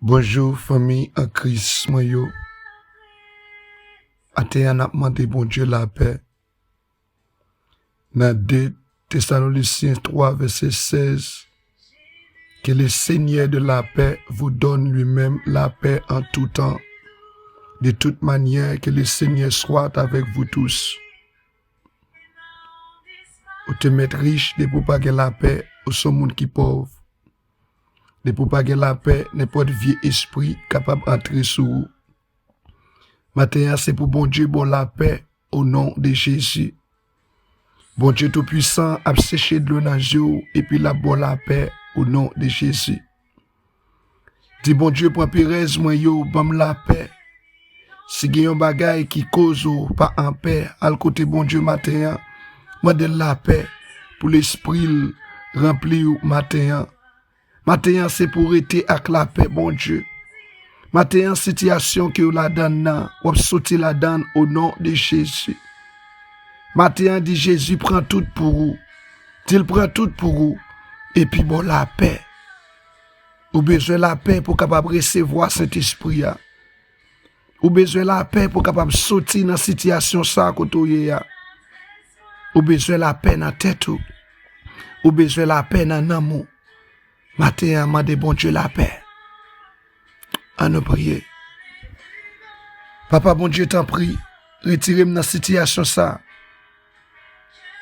Bonjour famille en Christ, moi yo. Ate an ap mande bon Dieu la paix. Dans 2 Thessaloniciens 3 verset 16. Que le Seigneur de la paix vous donne lui-même la paix en tout temps. De toute manière, que le Seigneur soit avec vous tous. Ou te mettre riche de pour pas que la paix ou son monde qui pauvre. De pour pas que la paix n'importe vieux esprit capable d'entrer sur vous. Maintenant, c'est pour bon Dieu, bon la paix au nom de Jésus. Bon Dieu Tout-Puissant a séché de l'eau dans jour et puis la bon la paix au nom de Jésus. Dis bon Dieu, pour Pérez, moi yo, bam la paix. Si il y a un bagay qui cause pas en paix, al côté bon Dieu matin, moi de la paix pour l'esprit rempli matin. Matin, c'est pour être avec la paix, bon Dieu. Matin, situation que vous la donne, ou sorti la donne au nom de Jésus. Matin, dit Jésus prend tout pour vous. Il prend tout pour vous. Et puis bon, la paix. Ou besoin de la paix pour capable recevoir cet esprit. Ou besoin de la paix pour capable sortir dans la situation ça côté. Ou besoin de la paix dans la tête. Ou besoin de la paix dans l'amour. Matin, demande bon Dieu la paix. À nous prier. Papa, bon Dieu, t'en prie, retirez-moi dans la situation ça.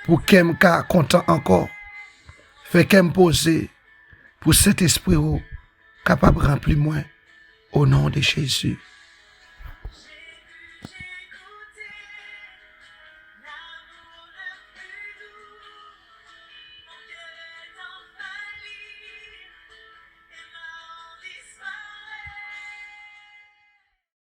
Pour qu'elle me content encore. Fait qu'elle me pose pour cet esprit capable de remplir moi au nom de Jésus.